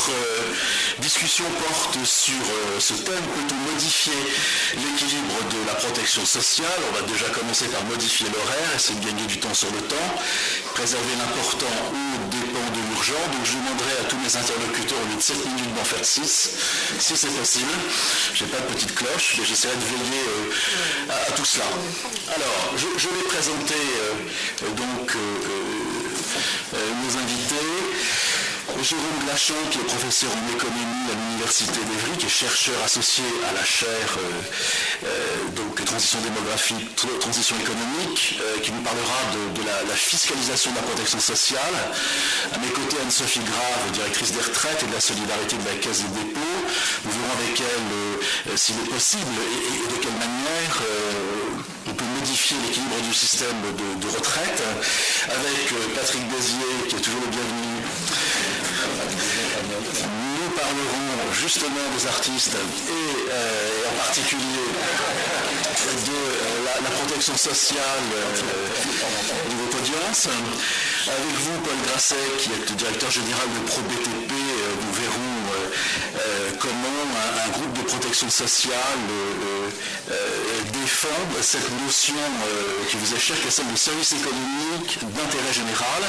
Notre discussion porte sur ce thème: peut-on modifier l'équilibre de la protection sociale? On va déjà commencer par modifier l'horaire, essayer de gagner du temps sur le temps, préserver l'important aux dépens de l'urgent. Donc je demanderai à tous mes interlocuteurs, au lieu de 7 minutes, d'en faire 6, si c'est possible. Je n'ai pas de petite cloche, mais j'essaierai de veiller à tout cela. Alors, je vais présenter nos invités. Jérôme Glachon, qui est professeur en économie à l'Université d'Evry, qui est chercheur associé à la chaire transition démographique, transition économique, qui nous parlera de la fiscalisation de la protection sociale. À mes côtés, Anne-Sophie Grave, directrice des retraites et de la solidarité de la Caisse des dépôts. Nous verrons avec elle s'il est possible et de quelle manière on peut modifier l'équilibre du système de retraite. Avec Patrick Bézier, qui est toujours le bienvenu. Nous parlerons justement des artistes et en particulier de la protection sociale de votre audience. Avec vous, Paul Grasset, qui est directeur général de ProBTP, nous verrons comment un groupe de protection sociale défend cette notion qui vous est chère, qui est celle de service économique d'intérêt général.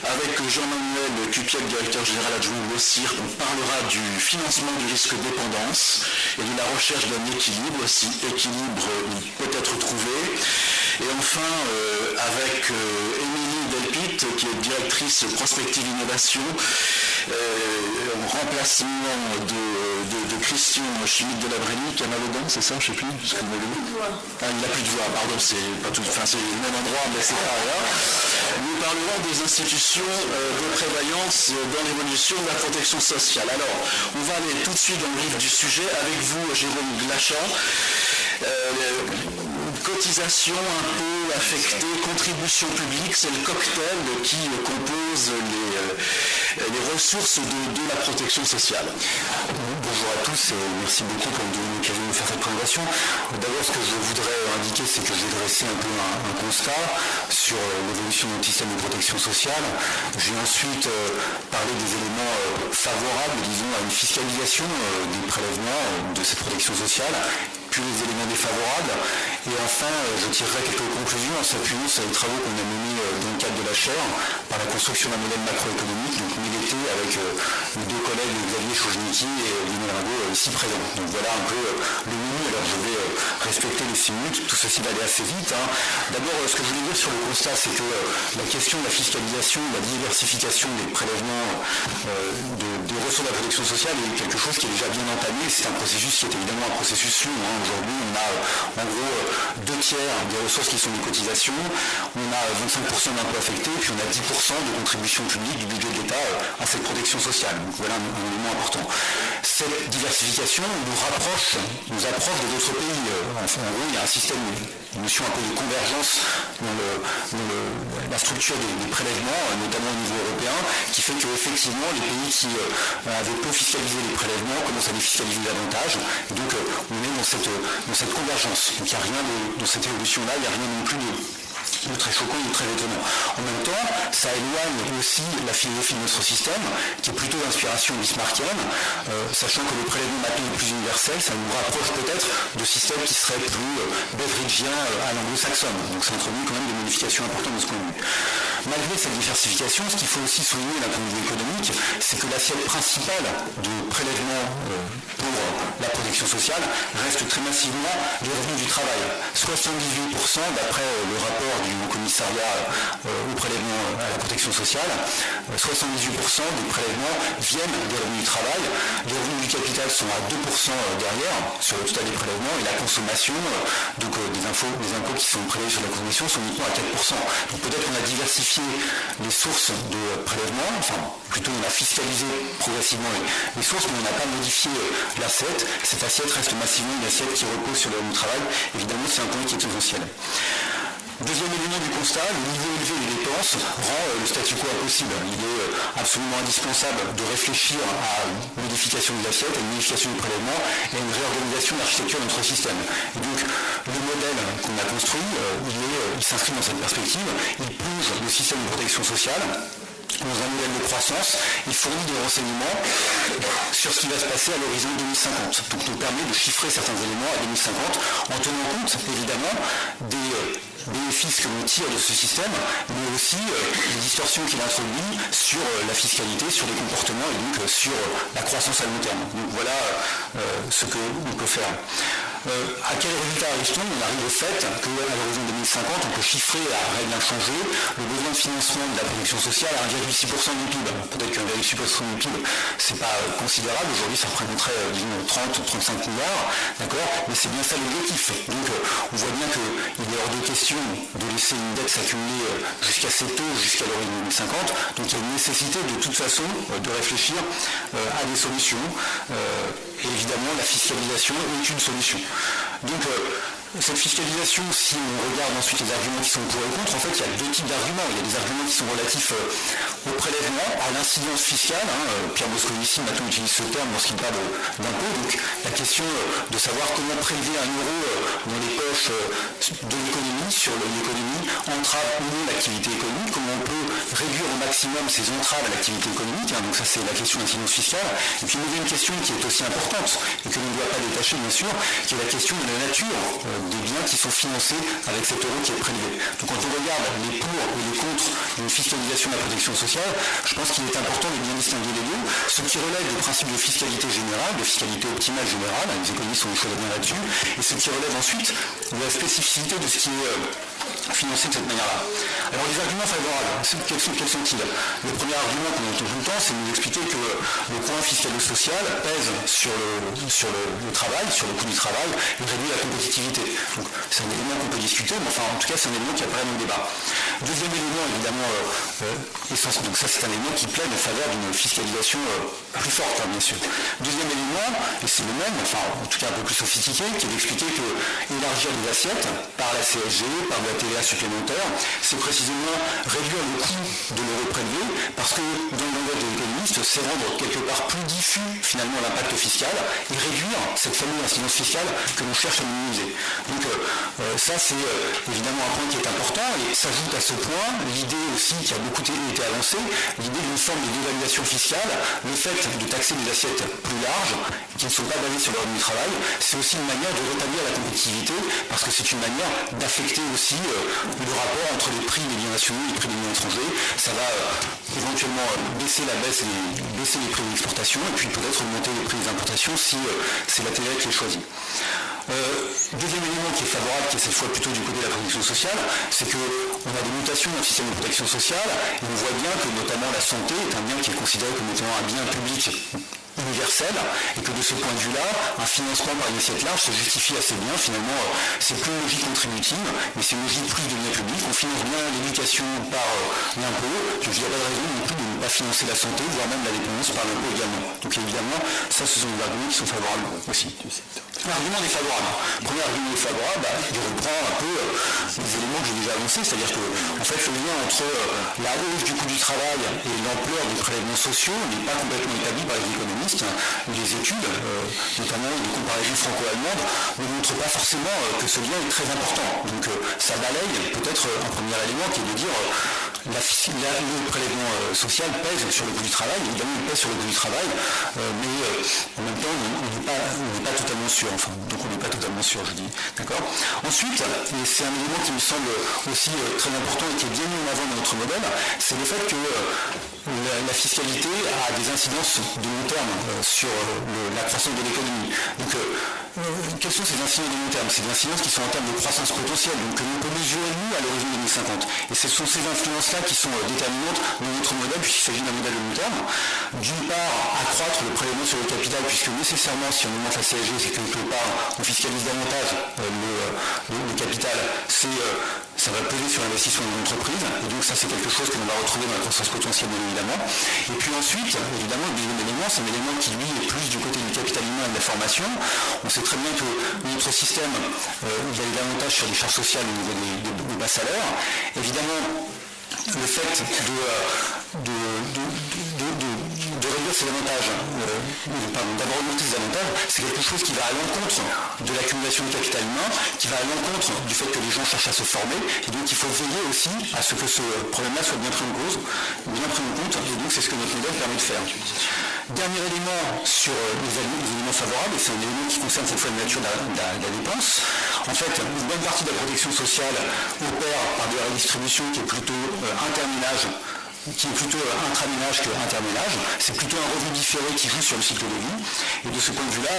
Avec Jean-Manuel Cupiec, directeur général adjoint de l'OCIRC, on parlera du financement du risque dépendance et de la recherche d'un équilibre, si équilibre peut être trouvé. Et enfin, avec Émilie Delpit, qui est directrice prospective innovation, en remplacement de Christian Chimique de la Brénie, qui a mal aux dents, c'est ça, je ne sais plus. Il n'a plus de voix, pardon, c'est pas tout, c'est le même endroit, mais c'est pas rien. Nous parlerons des institutions de prévoyance dans l'évolution de la protection sociale. Alors, on va aller tout de suite dans le vif du sujet avec vous, Jérôme Glachon. Cotisation, impôts affectés, contribution publique, c'est le cocktail qui compose les ressources de la protection sociale. Bonjour à tous et merci beaucoup pour me donner l'occasion de faire cette présentation. D'abord, ce que je voudrais indiquer, c'est que j'ai dressé un peu un constat sur l'évolution de notre système de protection sociale. J'ai ensuite parlé des éléments favorables, disons, à une fiscalisation des prélèvements de cette protection sociale, puis les éléments défavorables. Et enfin, je tirerai quelques conclusions en s'appuyant sur les travaux qu'on a menés dans le cadre de la chaire par la construction d'un modèle macroéconomique, donc Mélété avec mes deux collègues Xavier Choujniki et Lionel Ringot ici présents. Donc voilà un peu le menu. Alors je vais respecter les 6 minutes, tout ceci va aller assez vite. D'abord, ce que je voulais dire sur le constat, c'est que la question de la fiscalisation, de la diversification des prélèvements des ressources de la protection sociale est quelque chose qui est déjà bien entamé. C'est un processus qui est évidemment un processus long. Aujourd'hui, on a en gros 2 tiers des ressources qui sont des cotisations, on a 25% d'impôts affectés, puis on a 10% de contributions publiques du budget de l'État à cette protection sociale. Donc voilà un élément important. Cette diversification nous approche de d'autres pays. En gros, il y a un système, une notion un peu de convergence dans la structure des prélèvements, notamment au niveau européen, qui fait qu'effectivement, les pays qui avaient peu fiscalisé les prélèvements commencent à les fiscaliser davantage. Et donc, on est dans cette convergence. Donc, il n'y a rien dans cette évolution-là, il n'y a rien non plus de très choquant ou de très étonnant. En même temps, ça éloigne aussi la philosophie de notre système, qui est plutôt d'inspiration bismarckienne, sachant que le prélèvement mapping est plus universel, ça nous rapproche peut-être de systèmes qui seraient plus beveridgiens à l'anglo-saxonne. Donc ça introduit quand même des modifications importantes de ce point de vue. Malgré cette diversification, ce qu'il faut aussi souligner d'un point de vue économique, c'est que l'assiette principale de prélèvement pour la protection sociale reste très massivement les revenus du travail. 78% d'après le rapport du Haut-Commissariat au prélèvement à la protection sociale, 78% des prélèvements viennent des revenus du travail. Les revenus du capital sont à 2% derrière sur le total des prélèvements et la consommation, donc des impôts qui sont prélevés sur la consommation sont uniquement à 4%. Donc peut-être qu'on a diversifié les sources de prélèvement, enfin plutôt on a fiscalisé progressivement les sources, mais on n'a pas modifié l'assiette. Cette assiette reste massivement une assiette qui repose sur le revenu du travail. Évidemment, c'est un point qui est essentiel. Deuxième élément du constat, le niveau élevé des dépenses rend le statu quo impossible. Il est absolument indispensable de réfléchir à une modification de l'assiette, à une modification du prélèvement et à une réorganisation de l'architecture de notre système. Et donc, le modèle qu'on a construit, il s'inscrit dans cette perspective. Il plonge le système de protection sociale dans un modèle de croissance, il fournit des renseignements sur ce qui va se passer à l'horizon 2050. Donc nous permet de chiffrer certains éléments à 2050 en tenant compte évidemment des bénéfices que l'on tire de ce système, mais aussi les distorsions qu'il introduit sur la fiscalité, sur les comportements et donc sur la croissance à long terme. Donc voilà ce que l'on peut faire. À quel résultat arrive-t-on? On arrive au fait qu'à l'horizon 2050, on peut chiffrer à règle inchangée le besoin de financement de la protection sociale à 1,6% du PIB. Peut-être que 1,6% du PIB, c'est pas considérable. Aujourd'hui, ça représenterait, disons, 30-35 milliards, d'accord? Mais c'est bien ça l'objectif. Donc, on voit bien qu'il est hors de question de laisser une dette s'accumuler jusqu'à ces taux, jusqu'à l'horizon 2050. Donc, il y a une nécessité, de toute façon, de réfléchir à des solutions. Et évidemment, la fiscalisation est une solution. Donc, cette fiscalisation, si on regarde ensuite les arguments qui sont pour et contre, en fait, il y a deux types d'arguments. Il y a des arguments qui sont relatifs au prélèvement, à l'incidence fiscale. Pierre Moscovici maintenant utilise ce terme lorsqu'il parle d'impôt. Donc, la question de savoir comment prélever un euro dans les poches de l'économie, sur l'économie, entrave ou non l'activité économique, comment on peut réduire au maximum ces entraves à l'activité économique. Donc, ça, c'est la question de l'incidence fiscale. Et puis, il y a une question qui est aussi importante et que l'on ne doit pas détacher, bien sûr, qui est la question de la nature des biens qui sont financés avec cet euro qui est prélevé. Donc quand on regarde les pour et les contre d'une fiscalisation de la protection sociale, je pense qu'il est important de bien distinguer les deux. Ce qui relève du principe de fiscalité générale, de fiscalité optimale générale, les économistes ont des choses à dire là-dessus, et ce qui relève ensuite de la spécificité de ce qui est financé de cette manière-là. Alors les arguments favorables, quels sont-ils? Le premier argument qu'on entend tout le temps, c'est de nous expliquer que le point fiscalo-social pèse sur le travail, sur le coût du travail, et réduit la compétitivité. Donc c'est un élément qu'on peut discuter, mais enfin en tout cas c'est un élément qui apparaît dans le débat. Deuxième élément évidemment essentiel, donc ça c'est un élément qui plaide en faveur d'une fiscalisation plus forte, bien sûr. Deuxième élément, et c'est le même, enfin en tout cas un peu plus sophistiqué, qui est d'expliquer que élargir les assiettes par la CSG, par de la TVA supplémentaire, c'est précisément réduire le coût de l'euro prélevé, parce que dans le langage de l'économiste, c'est rendre quelque part plus diffus finalement l'impact fiscal et réduire cette fameuse incidence fiscale que l'on cherche à minimiser. Donc ça c'est évidemment un point qui est important, et s'ajoute à ce point l'idée aussi qui a beaucoup été avancée, l'idée d'une forme de dévaluation fiscale, le fait de taxer des assiettes plus larges qui ne sont pas basées sur le revenu du travail, c'est aussi une manière de rétablir la compétitivité, parce que c'est une manière d'affecter aussi le rapport entre les prix des biens nationaux et les prix des biens étrangers. Ça va éventuellement baisser les prix d'exportation et puis peut-être augmenter les prix des importations si c'est la TVA qui est choisie. Deuxième élément qui est favorable, qui est cette fois plutôt du côté de la protection sociale, c'est qu'on a des mutations dans le système de protection sociale et on voit bien que notamment la santé est un bien qui est considéré comme étant un bien public universel, et que de ce point de vue-là, un financement par une assiette large se justifie assez bien. Finalement, c'est plus une logique contributive, mais c'est une logique plus de bien public. On finance bien l'éducation par l'impôt, donc il n'y a pas de raison non plus de ne pas financer la santé, voire même la dépendance par l'impôt également. Donc évidemment, ça ce sont des arguments qui sont favorables aussi. L'argument défavorable. Premier argument défavorable, il reprend un peu les éléments que j'ai déjà annoncés, c'est-à-dire que en fait, le lien entre la hausse du coût du travail et l'ampleur des prélèvements sociaux n'est pas complètement établi par les économistes. Les études, notamment les comparaisons franco-allemandes, ne montrent pas forcément que ce lien est très important. Donc ça balaye peut-être un premier élément qui est de dire le prélèvement social pèse sur le coût du travail. Évidemment, il pèse sur le coût du travail, mais en même temps, on n'est pas totalement sûr. Enfin, donc on n'est pas totalement sûr, je dis. D'accord. Ensuite, et c'est un élément qui me semble aussi très important et qui est bien mis en avant dans notre modèle, c'est le fait que la fiscalité a des incidences de long terme sur la croissance de l'économie. Donc, quelles sont ces incidences de long terme? C'est des incidences qui sont en termes de croissance potentielle, donc que l'on peut mesurer nous à l'horizon 2050. Et ce sont ces influences-là qui sont déterminantes dans notre modèle, puisqu'il s'agit d'un modèle de long terme. D'une part, accroître le prélèvement sur le capital, puisque nécessairement, si on augmente la CSG, c'est que quelque part, on fiscalise davantage le capital. Ça va peser sur l'investissement de l'entreprise, et donc ça c'est quelque chose que l'on va retrouver dans la croissance potentielle bien évidemment. Et puis ensuite, évidemment, le deuxième élément, c'est un élément qui lui est plus du côté du capital humain et de la formation. On sait très bien que notre système, il y a des avantages sur les charges sociales au niveau des bas salaires. Évidemment, le fait de réduire réduire ces avantages, d'avoir augmenté ces avantages, c'est quelque chose qui va à l'encontre de l'accumulation de capital humain, qui va à l'encontre du fait que les gens cherchent à se former, et donc il faut veiller aussi à ce que ce problème-là soit bien pris en cause, bien pris en compte, et donc c'est ce que notre modèle permet de faire. Dernier élément sur les éléments favorables, et c'est un élément qui concerne cette fois la nature de la dépense. En fait, une bonne partie de la protection sociale opère par de la redistribution qui est plutôt interménage, qui est plutôt intraménage que interménage. C'est plutôt un revenu différé qui joue sur le cycle de vie. Et de ce point de vue-là,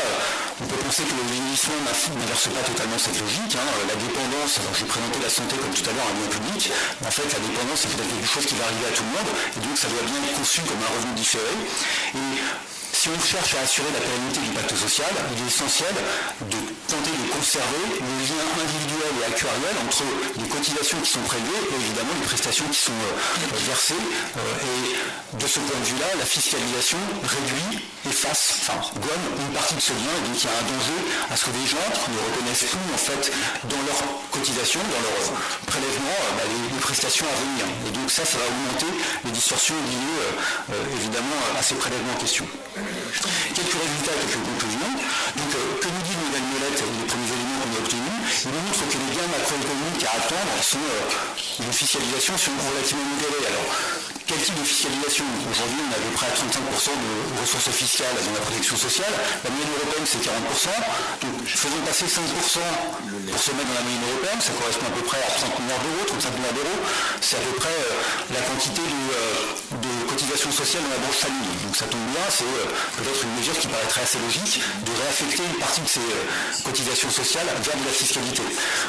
on peut penser que le vieillissement n'inverse pas totalement cette logique. La dépendance, alors j'ai présenté la santé comme tout à l'heure un bien public, mais en fait la dépendance c'est peut-être quelque chose qui va arriver à tout le monde, et donc ça doit bien être conçu comme un revenu différé. Et si on cherche à assurer la pérennité du pacte social, il est essentiel de tenter de conserver le lien individuel et actuariel entre les cotisations qui sont prélevées et évidemment les prestations qui sont versées. Et de ce point de vue-là, la fiscalisation réduit, gomme une partie de ce lien, et donc il y a un danger à ce que les gens ne reconnaissent plus en fait dans leurs cotisations, dans leurs prélèvements, les prestations à venir. Et donc ça va augmenter les distorsions liées évidemment à ces prélèvements en question. Quelques résultats, quelques conclusions. Donc, que nous dit le modèle Molette, les premiers éléments qu'on a obtenus? Il nous montre que les gains macroéconomiques à attendre sont une fiscalisation relativement modérée. Alors, quel type de fiscalisation? Aujourd'hui, on a à peu près à 35% de ressources fiscales dans la protection sociale. La moyenne européenne, c'est 40%. Donc, faisons passer 5% pour se mettre dans la moyenne européenne. Ça correspond à peu près à 30 milliards d'euros, 35 milliards d'euros. C'est à peu près la quantité de cotisations sociales dans la branche famille. Donc, ça tombe bien, c'est peut-être une mesure qui paraîtrait assez logique de réaffecter une partie de ces cotisations sociales vers de la fiscalité.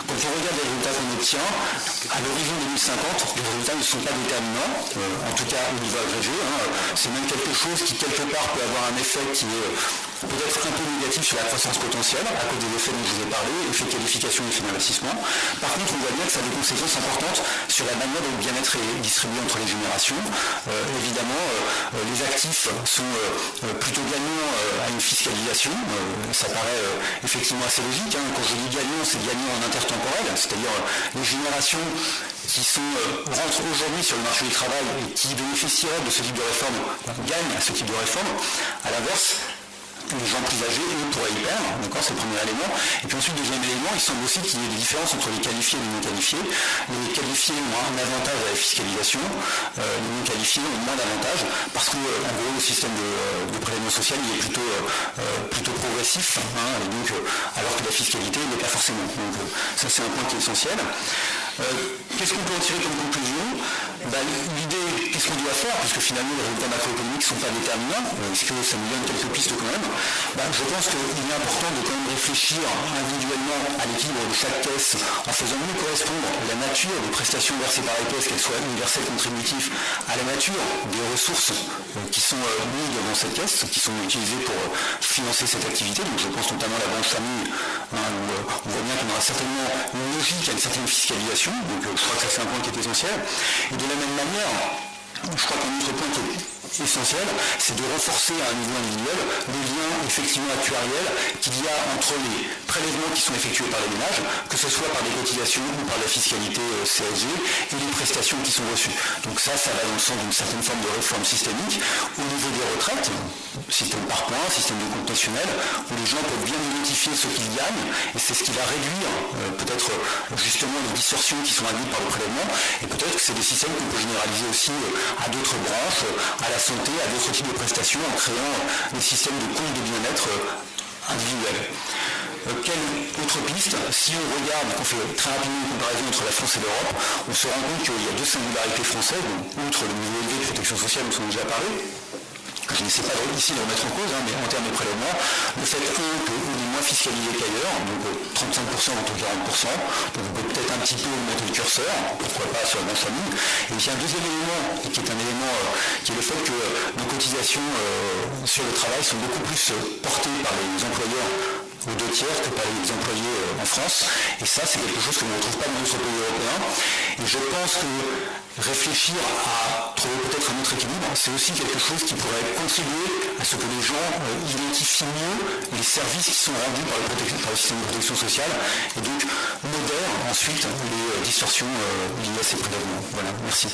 Quand on regarde les résultats qu'on obtient, à l'horizon 2050, les résultats ne sont pas déterminants, en tout cas au niveau agrégé. C'est même quelque chose qui, quelque part, peut avoir un effet qui est peut-être un peu négatif sur la croissance potentielle, à cause des effets dont je vous ai parlé, effet de qualification et effet d'investissement. Par contre, on voit bien que ça a des conséquences importantes sur la manière dont le bien-être est distribué entre les générations. Évidemment, les actifs sont plutôt gagnants à une fiscalisation. Ça paraît effectivement assez logique. Quand je dis gagnant, c'est gagnant en intertemporel, c'est-à-dire les générations qui rentrent aujourd'hui sur le marché du travail et qui bénéficieraient de ce type de réforme gagnent à ce type de réforme. À l'inverse, les gens plus âgés, eux, pourraient y perdre, d'accord, c'est le premier élément. Et puis ensuite, deuxième élément, il semble aussi qu'il y ait des différences entre les qualifiés et les non qualifiés. Les qualifiés ont un avantage à la fiscalisation, les non qualifiés ont moins d'avantages, parce que, en gros, le système de prélèvement social, il est plutôt progressif, et donc, alors que la fiscalité n'est pas forcément. Donc, ça, c'est un point qui est essentiel. Qu'est-ce qu'on peut en tirer comme conclusion? L'idée, qu'est-ce qu'on doit faire, puisque finalement les résultats macroéconomiques ne sont pas déterminants, est-ce que ça nous donne quelques pistes quand même? Je pense qu'il est important de quand même réfléchir individuellement à l'équilibre de chaque caisse en faisant mieux correspondre la nature des prestations versées par les caisses, qu'elles soient universelles contributives, à la nature des ressources qui sont mises devant cette caisse, qui sont utilisées pour financer cette activité. Donc je pense notamment à la branche famille, où on voit bien qu'on aura certainement une logique à une certaine fiscalisation. Donc je crois que ça c'est un point qui est essentiel. Et de la même manière, je crois qu'un autre point qui est essentiel, c'est de renforcer à un niveau individuel le lien effectivement actuariel qu'il y a entre les prélèvements qui sont effectués par les ménages, que ce soit par des cotisations ou par la fiscalité CSG, et les prestations qui sont reçues. Donc ça va dans le sens d'une certaine forme de réforme systémique au niveau des retraites, système par points, système de compte notionnel, où les gens peuvent bien identifier ce qu'ils gagnent, et c'est ce qui va réduire peut-être justement les distorsions qui sont induites par le prélèvement, et peut-être que c'est des systèmes qu'on peut généraliser aussi à d'autres branches, à la santé, à d'autres types de prestations, en créant des systèmes de compte de bien-être individuels. Quelle autre piste? Si on regarde, qu'on fait très rapidement une comparaison entre la France et l'Europe, on se rend compte qu'il y a deux singularités françaises, donc, outre le niveau élevé de protection sociale dont on a déjà parlé, que je n'essaie pas ici de remettre en cause, mais en termes de prélèvement, le fait qu'on est moins fiscalisé qu'ailleurs, donc 35% contre 40%, donc on peut peut-être un petit peu augmenter le curseur, pourquoi pas sur la branche famille. Et puis un deuxième élément, qui est un élément qui est le fait que nos cotisations sur le travail sont beaucoup plus portées par les employeurs aux 2 tiers que par les employés en France. Et ça, c'est quelque chose que l'on ne retrouve pas dans d'autres pays européens. Et je pense que réfléchir à trouver peut-être un autre équilibre, c'est aussi quelque chose qui pourrait contribuer à ce que les gens identifient mieux les services qui sont rendus par le système de protection sociale et donc modèrent ensuite les distorsions liées à ces prélèvements. Voilà, merci.